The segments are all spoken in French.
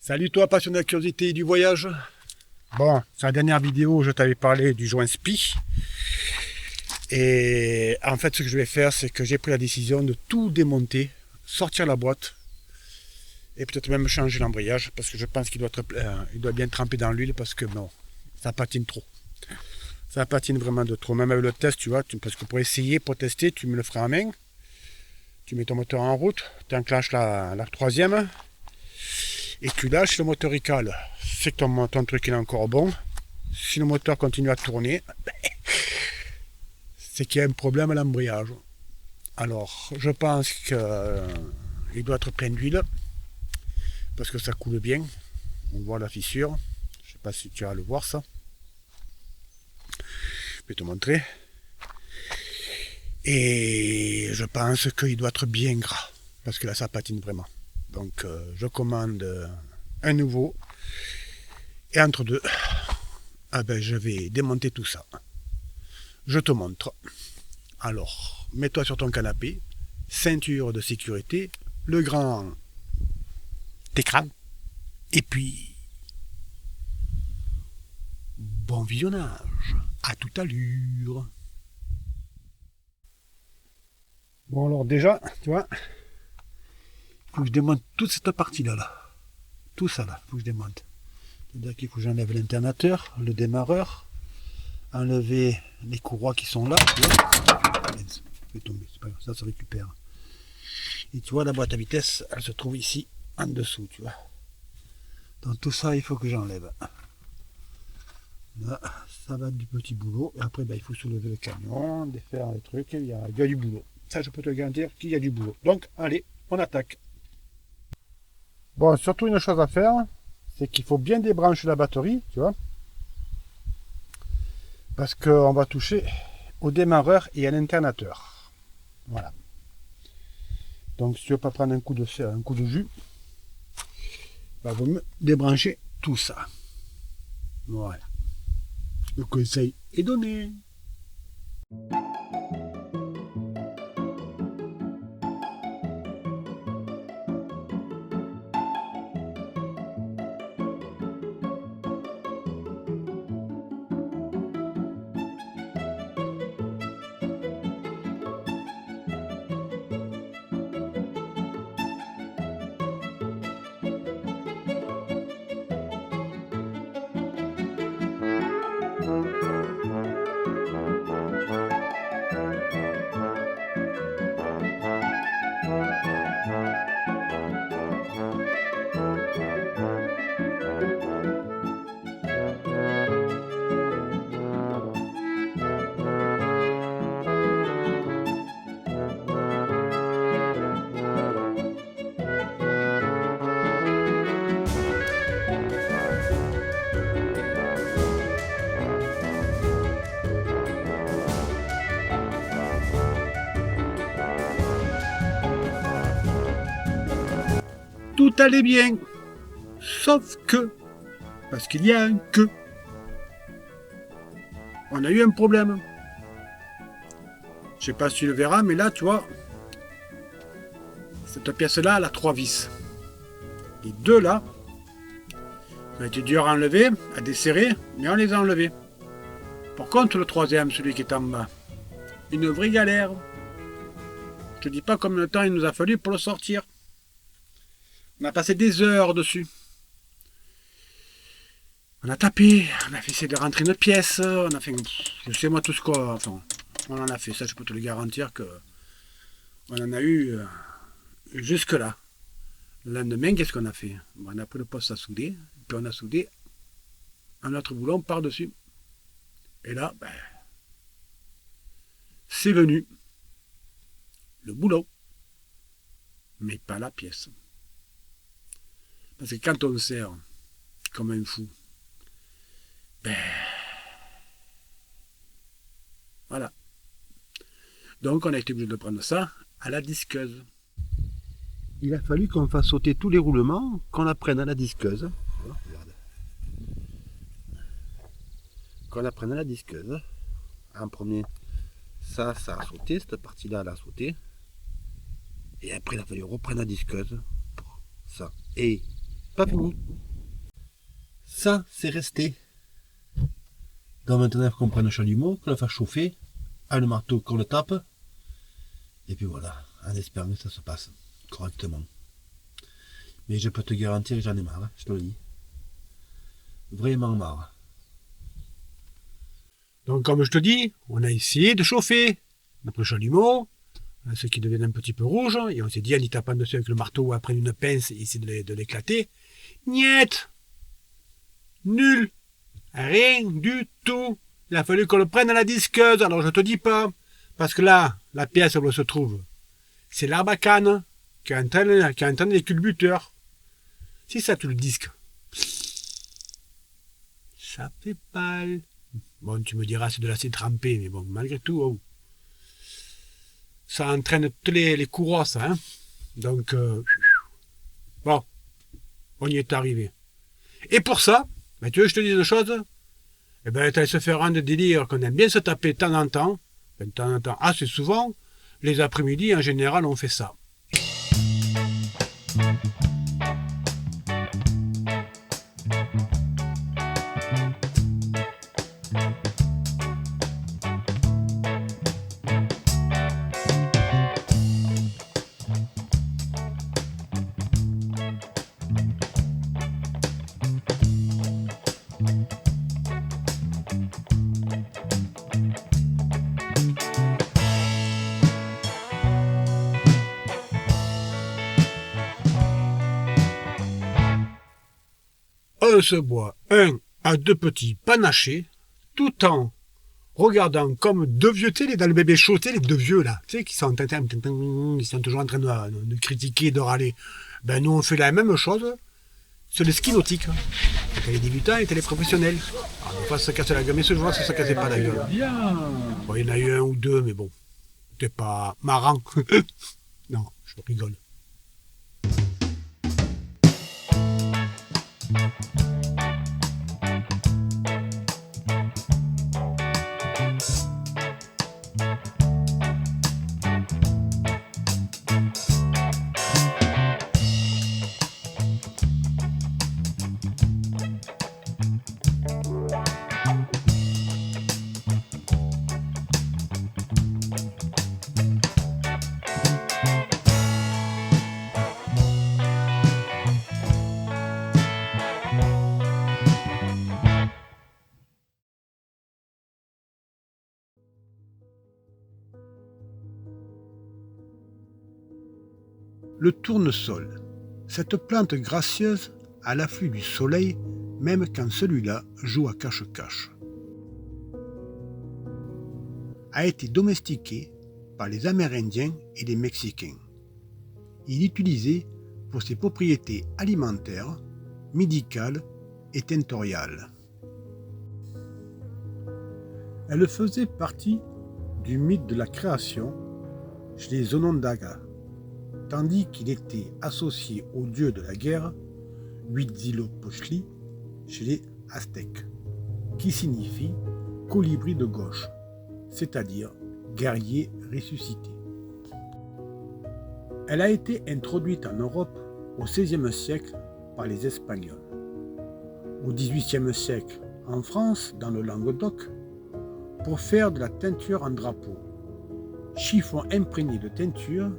Salut toi, passionné de la curiosité et du voyage. Bon, sur la dernière vidéo, je t'avais parlé du joint SPI. Et en fait, ce que je vais faire, c'est que j'ai pris la décision de tout démonter, sortir la boîte et peut-être même changer l'embrayage parce que je pense qu'il doit bien tremper dans l'huile parce que bon, ça patine trop. Ça patine vraiment de trop. Même avec le test, tu vois, parce que pour tester, tu me le feras en main. Tu mets ton moteur en route, tu enclenches la troisième. Et tu lâches, le moteur il cale. C'est que ton truc il est encore bon. Si le moteur continue à tourner, c'est qu'il y a un problème à l'embrayage. Alors, je pense qu'il doit être plein d'huile. Parce que ça coule bien. On voit la fissure. Je ne sais pas si tu vas le voir ça. Je vais te montrer. Et je pense qu'il doit être bien gras. Parce que là, ça patine vraiment. Donc je commande un nouveau et entre deux, je vais démonter tout ça. Je te montre. Alors, mets-toi sur ton canapé, ceinture de sécurité, le grand écran, et puis bon visionnage, à toute allure. Bon alors déjà, tu vois, il faut que je démonte toute cette partie-là. Tout ça, là, il faut que je démonte. C'est-à-dire qu'il faut que j'enlève l'internateur, le démarreur, enlever les courroies qui sont là. Tu vois, ça fait tomber, c'est pas grave, ça se récupère. Et tu vois, la boîte à vitesse, elle se trouve ici, en dessous, tu vois. Donc tout ça, il faut que j'enlève. Là, ça va être du petit boulot. Et après, il faut soulever le camion, défaire les trucs. Il y a du boulot. Ça, je peux te garantir qu'il y a du boulot. Donc, allez, on attaque. Bon, surtout une chose à faire, c'est qu'il faut bien débrancher la batterie, tu vois. Parce qu'on va toucher au démarreur et à l'internateur. Voilà. Donc, si tu veux pas prendre un coup de jus, vaut mieux débrancher tout ça. Voilà. Le conseil est donné. Tout allait bien, sauf que, parce qu'il y a un que, on a eu un problème. Je sais pas si tu le verras, mais là, tu vois, cette pièce-là, elle a 3 vis. Les deux là, ça a été dur à enlever, à desserrer, mais on les a enlevés. Par contre, le troisième, celui qui est en bas, une vraie galère. Je te dis pas combien de temps il nous a fallu pour le sortir. On a passé des heures dessus. On a tapé, on a essayé de rentrer notre pièce, on a fait, je sais moi tout ce qu'on, enfin, on en a fait, ça je peux te le garantir que on en a eu jusque là. Le lendemain, qu'est-ce qu'on a fait? On a pris le poste à souder, puis on a soudé un autre boulon par-dessus. Et là, c'est venu le boulon, mais pas la pièce. Parce que quand on serre comme un fou, voilà. Donc on a été obligé de prendre ça à la disqueuse. Il a fallu qu'on fasse sauter tous les roulements, qu'on la prenne à la disqueuse. Regarde. Qu'on la prenne à la disqueuse. En premier, ça a sauté, cette partie-là, elle a sauté. Et après, il a fallu reprendre la disqueuse pour ça. Et pas fini. Ça, c'est resté. Donc maintenant, il faut qu'on prenne le chalumeau, qu'on le fasse chauffer, à le marteau, qu'on le tape. Et puis voilà, en espérant que ça se passe correctement. Mais je peux te garantir que j'en ai marre, je te le dis. Vraiment marre. Donc comme je te dis, on a essayé de chauffer notre chalumeau, ce qui devient un petit peu rouge, et on s'est dit en y tapant dessus avec le marteau après une pince et essayer de l'éclater. Niet! Nul! Rien du tout! Il a fallu qu'on le prenne à la disqueuse, alors je te dis pas, parce que là, la pièce où elle se trouve, c'est l'Arbacane qui entraîne les culbuteurs. Si ça tu le disque, ça fait mal. Bon, tu me diras, c'est de l'acier trempé, mais bon, malgré tout, oh, ça entraîne toutes les courroies, ça, hein. Donc, bon, on y est arrivé. Et pour ça, ben, tu veux que je te dise une chose? Eh ben, tu vas se faire un délire qu'on aime bien se taper de temps en temps, assez souvent. Les après-midi, en général, on fait ça. On se boit un à deux petits panachés, tout en regardant comme deux vieux, tu sais, dans le bébé chaud, tu sais, les deux vieux là, tu sais, qui sont, ils sont toujours en train de critiquer, de râler. Ben nous on fait la même chose sur les skis nautiques. T'as les débutants et t'as les professionnels. Alors, des fois ça se casse la gueule, mais ce jour-là ça se cassait pas d'ailleurs. Bon, il y en a eu un ou deux, mais bon, c'était pas marrant. Non, je rigole. Le tournesol, cette plante gracieuse à l'afflux du soleil, même quand celui-là joue à cache-cache, a été domestiqué par les Amérindiens et les Mexicains. Il est utilisé pour ses propriétés alimentaires, médicales et tinctoriales. Elle faisait partie du mythe de la création chez les Onondaga, tandis qu'il était associé au dieu de la guerre, Huitzilopochtli, chez les Aztèques, qui signifie colibri de gauche, c'est-à-dire guerrier ressuscité. Elle a été introduite en Europe au XVIe siècle par les Espagnols. Au XVIIIe siècle, en France, dans le Languedoc, pour faire de la teinture en drapeau, chiffon imprégné de teinture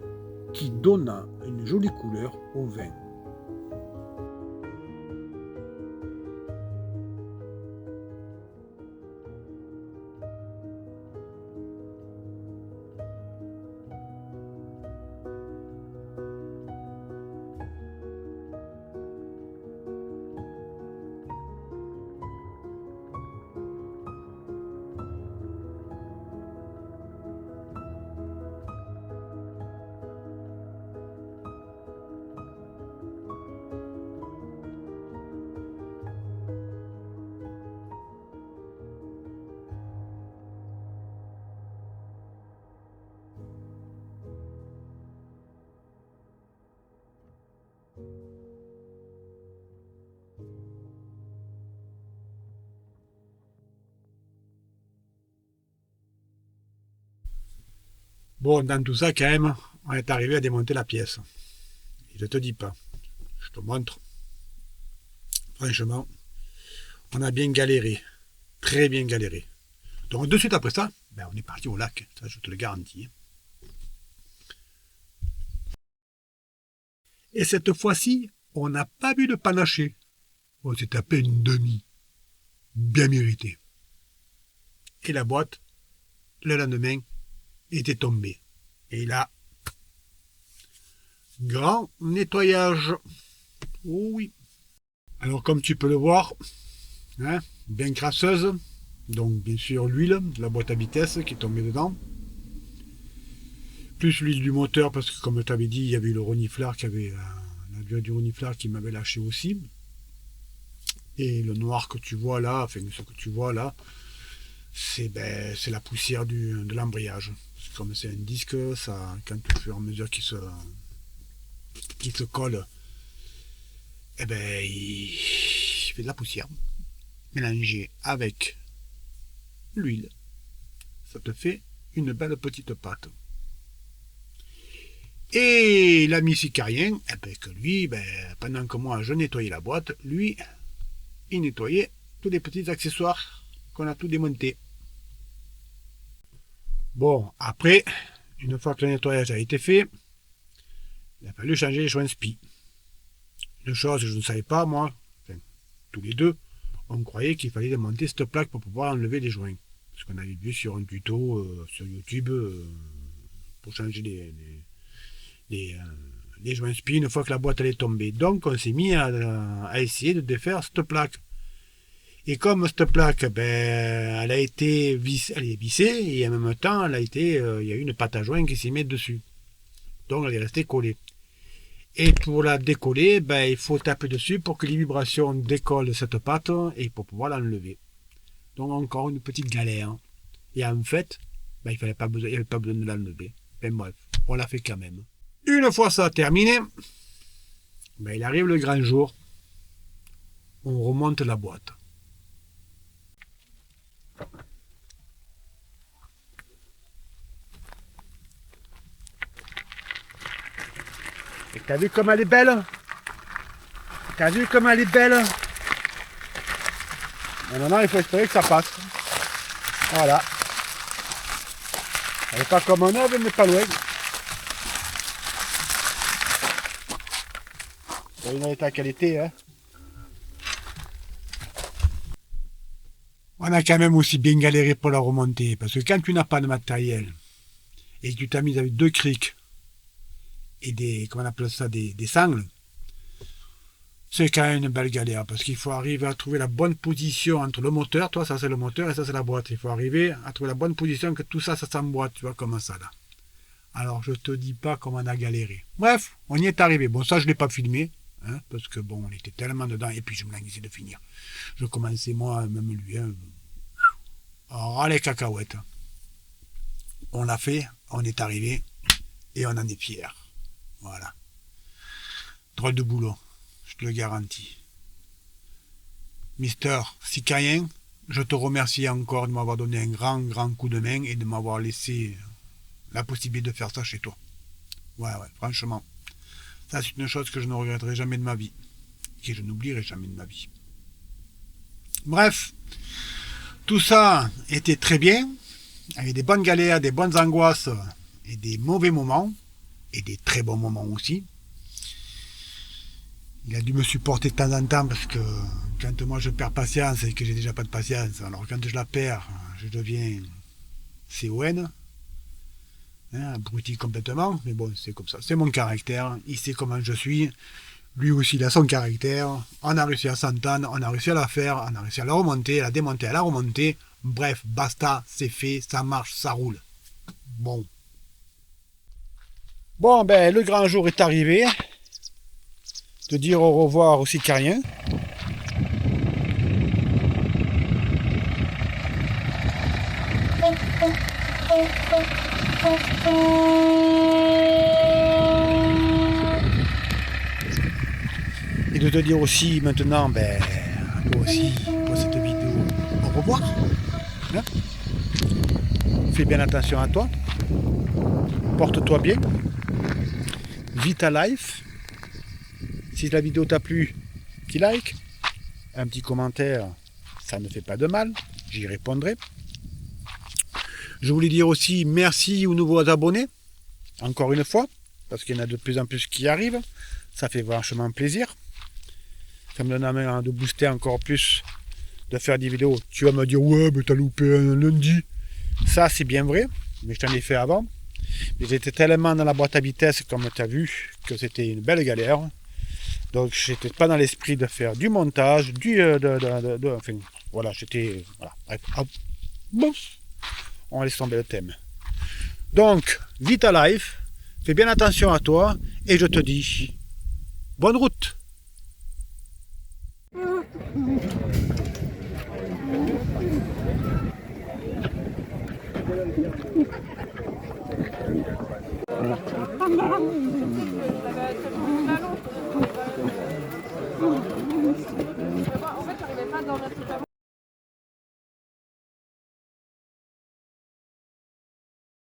qui donna une jolie couleur au vin. Bon, dans tout ça, quand même, on est arrivé à démonter la pièce. Je te dis pas. Je te montre. Franchement, on a bien galéré. Très bien galéré. Donc de suite après ça, ben, on est parti au lac. Ça, je te le garantis. Et cette fois-ci, on n'a pas bu le panaché. On s'est tapé une demi. Bien mérité. Et la boîte, le lendemain, était tombée. Et là, grand nettoyage. Oh oui. Alors comme tu peux le voir, hein, bien crasseuse. Donc bien sûr l'huile de la boîte à vitesse qui est tombée dedans. Plus l'huile du moteur parce que comme je t'avais dit, il y avait le reniflard qui avait la durée du reniflard qui m'avait lâché aussi. Et le noir que tu vois là, enfin ce que tu vois là, c'est la poussière de l'embrayage. Comme c'est un disque, ça, quand au fur et à mesure qu'il se colle, eh ben, il fait de la poussière. Mélangée avec l'huile, ça te fait une belle petite pâte. Et l'ami sicarien, eh ben, que lui, pendant que moi je nettoyais la boîte, lui, il nettoyait tous les petits accessoires qu'on a tout démonté. Bon, après, une fois que le nettoyage a été fait, il a fallu changer les joints SPI. Une chose que je ne savais pas, moi, enfin, tous les deux, on croyait qu'il fallait démonter cette plaque pour pouvoir enlever les joints. Parce qu'on avait vu sur un tuto sur YouTube pour changer les joints SPI une fois que la boîte allait tomber. Donc on s'est mis à essayer de défaire cette plaque. Et comme cette plaque, elle a été vissée et en même temps, il y a eu une pâte à joint qui s'est mise dessus. Donc elle est restée collée. Et pour la décoller, il faut taper dessus pour que les vibrations décollent cette pâte et pour pouvoir l'enlever. Donc encore une petite galère. Et en fait, il n'y avait pas besoin de l'enlever. Bref, on l'a fait quand même. Une fois ça terminé, il arrive le grand jour. On remonte la boîte. Et t'as vu comme elle est belle? T'as vu comme elle est belle? Et maintenant, il faut espérer que ça passe. Voilà. Elle n'est pas comme un neuve, mais pas loin. C'est une état qualité, hein. On a quand même aussi bien galéré pour la remonter. Parce que quand tu n'as pas de matériel et que tu t'as mis avec 2 crics et des sangles, c'est quand même une belle galère. Parce qu'il faut arriver à trouver la bonne position entre le moteur, toi ça c'est le moteur et ça c'est la boîte. Il faut arriver à trouver la bonne position que tout ça s'emboîte, tu vois, comme ça là. Alors je te dis pas comment on a galéré. Bref, on y est arrivé. Bon, ça je ne l'ai pas filmé. Hein, parce que bon, on était tellement dedans et puis je me languissais de finir. Je commençais moi, même lui. Hein. Alors, les cacahuètes. On l'a fait, on est arrivé et on en est fiers. Voilà. Drôle de boulot, je te le garantis. Mister Sicarien, je te remercie encore de m'avoir donné un grand coup de main et de m'avoir laissé la possibilité de faire ça chez toi. Ouais, franchement. Ça, c'est une chose que je ne regretterai jamais de ma vie. Que je n'oublierai jamais de ma vie. Bref, tout ça était très bien. Avec des bonnes galères, des bonnes angoisses et des mauvais moments. Et des très bons moments aussi. Il a dû me supporter de temps en temps parce que quand moi je perds patience et que j'ai déjà pas de patience, alors quand je la perds, je deviens CON. Abruti complètement, mais bon, c'est comme ça. C'est mon caractère, il sait comment je suis. Lui aussi, il a son caractère. On a réussi à s'entendre, on a réussi à la faire, on a réussi à la remonter, à la démonter, à la remonter. Bref, basta, c'est fait, ça marche, ça roule. Bon. Bon, le grand jour est arrivé. De dire au revoir au Sicarien. Et de te dire aussi maintenant, toi aussi, pour cette vidéo, au revoir. Hein? Fais bien attention à toi. Porte-toi bien. Vis ta life. Si la vidéo t'a plu, petit like. un petit commentaire, ça ne fait pas de mal, j'y répondrai. Je voulais dire aussi merci aux nouveaux abonnés, encore une fois, parce qu'il y en a de plus en plus qui arrivent, ça fait vachement plaisir. Ça me donne envie de booster encore plus, de faire des vidéos. Tu vas me dire, ouais, mais t'as loupé un lundi. Ça, c'est bien vrai, mais je t'en ai fait avant. Mais j'étais tellement dans la boîte à vitesse, comme tu as vu, que c'était une belle galère. Donc, j'étais pas dans l'esprit de faire du montage, enfin, voilà, j'étais... Voilà, bref, hop, boum, on laisse tomber le thème. Donc, Vita Life, fais bien attention à toi, et je te dis, bonne route. En fait, j'arrivais pas dans notre